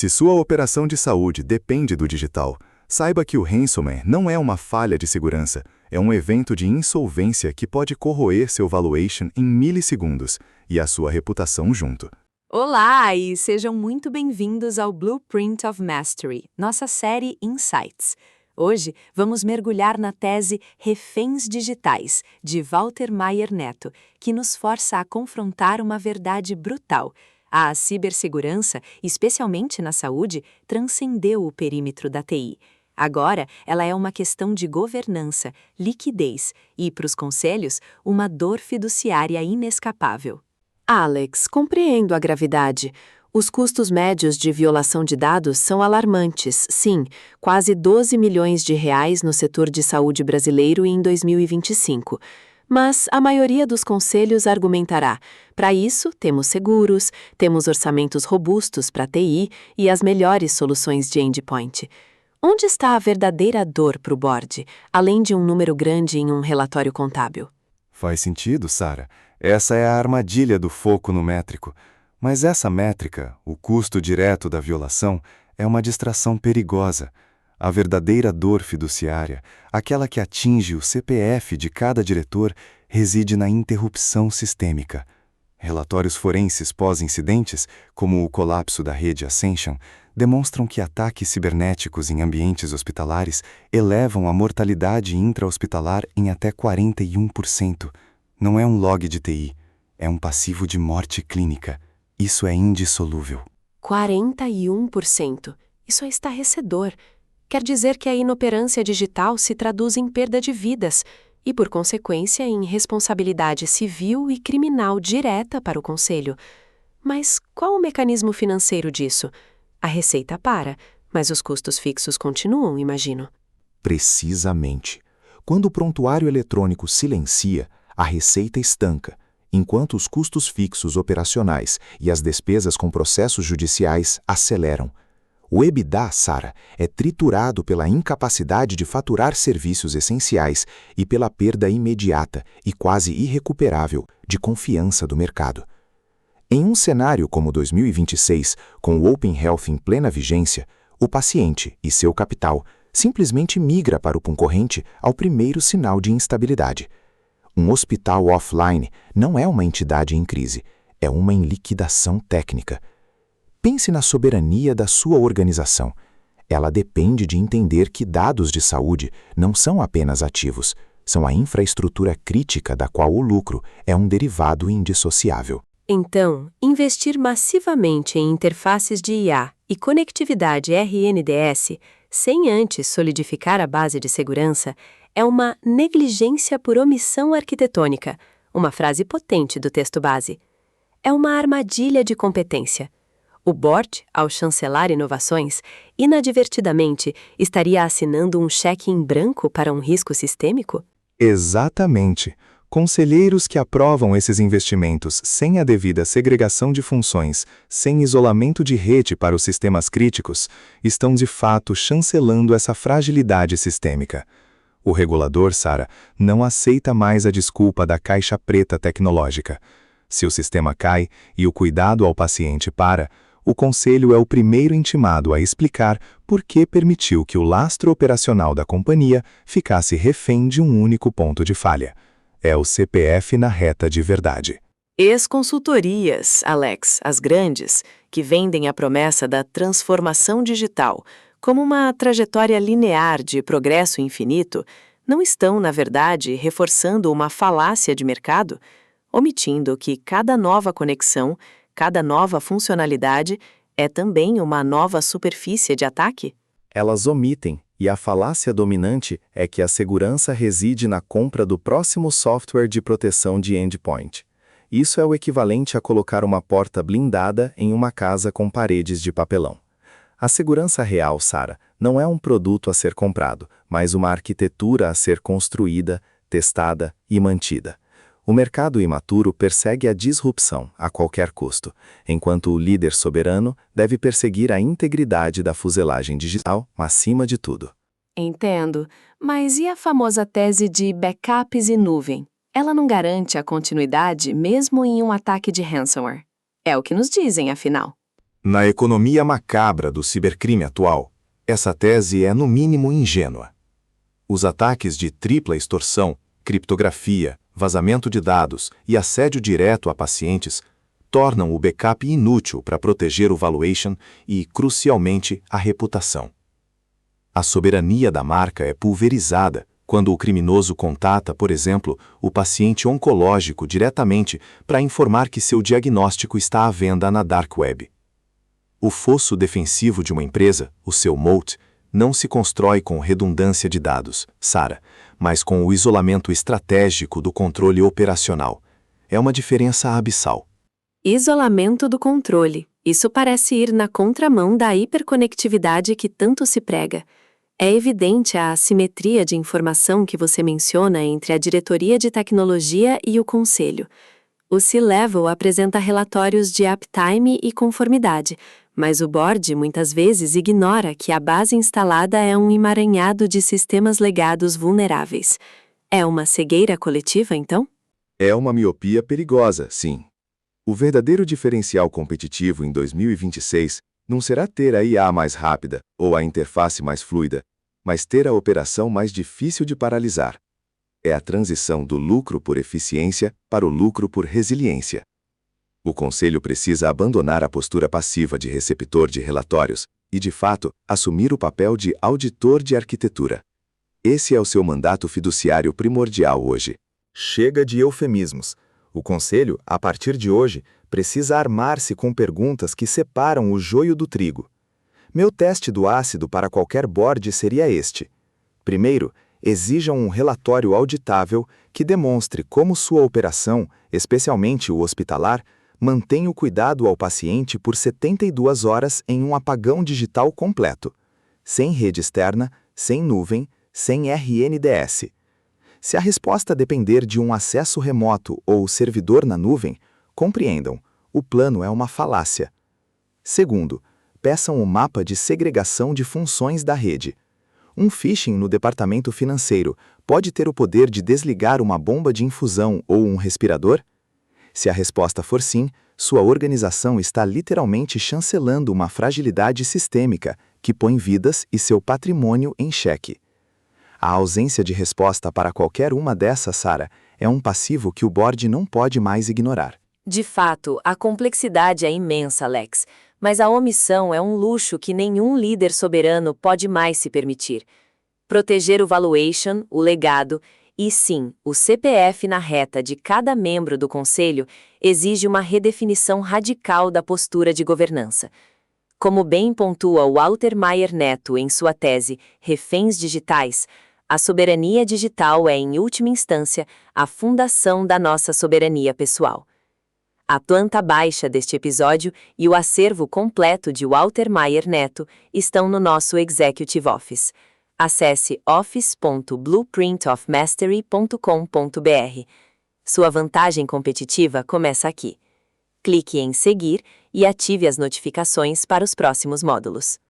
Se sua operação de saúde depende do digital, saiba que o ransomware não é uma falha de segurança, é um evento de insolvência que pode corroer seu valuation em milissegundos e a sua reputação junto. Olá e sejam muito bem-vindos ao Blueprint of Mastery, nossa série Insights. Hoje vamos mergulhar na tese Reféns Digitais, de Walter Maier Neto, que nos força a confrontar uma verdade brutal. A cibersegurança, especialmente na saúde, transcendeu o perímetro da TI. Agora, ela é uma questão de governança, liquidez e, para os conselhos, uma dor fiduciária inescapável. Alex, compreendo a gravidade. Os custos médios de violação de dados são alarmantes, sim, quase 12 milhões de reais no setor de saúde brasileiro em 2025. Mas a maioria dos conselhos argumentará: para isso, temos seguros, temos orçamentos robustos para TI e as melhores soluções de endpoint. Onde está a verdadeira dor para o board, além de um número grande em um relatório contábil? Faz sentido, Sara. Essa é a armadilha do foco no métrico. Mas essa métrica, o custo direto da violação, é uma distração perigosa. A verdadeira dor fiduciária, aquela que atinge o CPF de cada diretor, reside na interrupção sistêmica. Relatórios forenses pós-incidentes, como o colapso da rede Ascension, demonstram que ataques cibernéticos em ambientes hospitalares elevam a mortalidade intra-hospitalar em até 41%. Não é um log de TI, é um passivo de morte clínica. Isso é indissolúvel. 41%. Isso é estarrecedor. Quer dizer que a inoperância digital se traduz em perda de vidas e, por consequência, em responsabilidade civil e criminal direta para o Conselho. Mas qual o mecanismo financeiro disso? A receita para, mas os custos fixos continuam, imagino. Precisamente. Quando o prontuário eletrônico silencia, a receita estanca, enquanto os custos fixos operacionais e as despesas com processos judiciais aceleram. O EBITDA, Sara, é triturado pela incapacidade de faturar serviços essenciais e pela perda imediata e quase irrecuperável de confiança do mercado. Em um cenário como 2026, com o Open Health em plena vigência, o paciente e seu capital simplesmente migra para o concorrente ao primeiro sinal de instabilidade. Um hospital offline não é uma entidade em crise, é uma em liquidação técnica. Pense na soberania da sua organização. Ela depende de entender que dados de saúde não são apenas ativos, são a infraestrutura crítica da qual o lucro é um derivado indissociável. Então, investir massivamente em interfaces de IA e conectividade RNDS, sem antes solidificar a base de segurança, é uma negligência por omissão arquitetônica, uma frase potente do texto base. É uma armadilha de competência. O board, ao chancelar inovações, inadvertidamente estaria assinando um cheque em branco para um risco sistêmico? Exatamente. Conselheiros que aprovam esses investimentos sem a devida segregação de funções, sem isolamento de rede para os sistemas críticos, estão de fato chancelando essa fragilidade sistêmica. O regulador, Sara, não aceita mais a desculpa da caixa preta tecnológica. Se o sistema cai e o cuidado ao paciente para, o Conselho é o primeiro intimado a explicar por que permitiu que o lastro operacional da companhia ficasse refém de um único ponto de falha. É o CPF na reta de verdade. Ex-consultorias, Alex, as grandes, que vendem a promessa da transformação digital como uma trajetória linear de progresso infinito, não estão, na verdade, reforçando uma falácia de mercado, omitindo que cada nova conexão, cada nova funcionalidade é também uma nova superfície de ataque? Elas omitem, e a falácia dominante é que a segurança reside na compra do próximo software de proteção de endpoint. Isso é o equivalente a colocar uma porta blindada em uma casa com paredes de papelão. A segurança real, Sara, não é um produto a ser comprado, mas uma arquitetura a ser construída, testada e mantida. O mercado imaturo persegue a disrupção a qualquer custo, enquanto o líder soberano deve perseguir a integridade da fuselagem digital acima de tudo. Entendo, mas e a famosa tese de backups e nuvem? Ela não garante a continuidade mesmo em um ataque de ransomware? É o que nos dizem, afinal. Na economia macabra do cibercrime atual, essa tese é no mínimo ingênua. Os ataques de tripla extorsão, criptografia, vazamento de dados e assédio direto a pacientes tornam o backup inútil para proteger o valuation e, crucialmente, a reputação. A soberania da marca é pulverizada quando o criminoso contata, por exemplo, o paciente oncológico diretamente para informar que seu diagnóstico está à venda na Dark Web. O fosso defensivo de uma empresa, o seu moat, não se constrói com redundância de dados, Sarah, mas com o isolamento estratégico do controle operacional. É uma diferença abissal. Isolamento do controle. Isso parece ir na contramão da hiperconectividade que tanto se prega. É evidente a assimetria de informação que você menciona entre a diretoria de tecnologia e o conselho. O C-Level apresenta relatórios de uptime e conformidade, mas o board muitas vezes ignora que a base instalada é um emaranhado de sistemas legados vulneráveis. É uma cegueira coletiva, então? É uma miopia perigosa, sim. O verdadeiro diferencial competitivo em 2026 não será ter a IA mais rápida ou a interface mais fluida, mas ter a operação mais difícil de paralisar. É a transição do lucro por eficiência para o lucro por resiliência. O Conselho precisa abandonar a postura passiva de receptor de relatórios e, de fato, assumir o papel de auditor de arquitetura. Esse é o seu mandato fiduciário primordial hoje. Chega de eufemismos. O Conselho, a partir de hoje, precisa armar-se com perguntas que separam o joio do trigo. Meu teste do ácido para qualquer board seria este. Primeiro, exijam um relatório auditável que demonstre como sua operação, especialmente o hospitalar, mantém o cuidado ao paciente por 72 horas em um apagão digital completo, sem rede externa, sem nuvem, sem RNDS. Se a resposta depender de um acesso remoto ou servidor na nuvem, compreendam, o plano é uma falácia. Segundo, peçam o mapa de segregação de funções da rede. Um phishing no departamento financeiro pode ter o poder de desligar uma bomba de infusão ou um respirador? Se a resposta for sim, sua organização está literalmente chancelando uma fragilidade sistêmica que põe vidas e seu patrimônio em xeque. A ausência de resposta para qualquer uma dessas, Sarah, é um passivo que o board não pode mais ignorar. De fato, a complexidade é imensa, Alex, mas a omissão é um luxo que nenhum líder soberano pode mais se permitir. Proteger o valuation, o legado e, sim, o CPF na reta de cada membro do Conselho exige uma redefinição radical da postura de governança. Como bem pontua Walter Maier Neto em sua tese Reféns Digitais, a soberania digital é, em última instância, a fundação da nossa soberania pessoal. A planta baixa deste episódio e o acervo completo de Walter Maier Neto estão no nosso Executive Office. Acesse office.blueprintofmastery.com.br. Sua vantagem competitiva começa aqui. Clique em seguir e ative as notificações para os próximos módulos.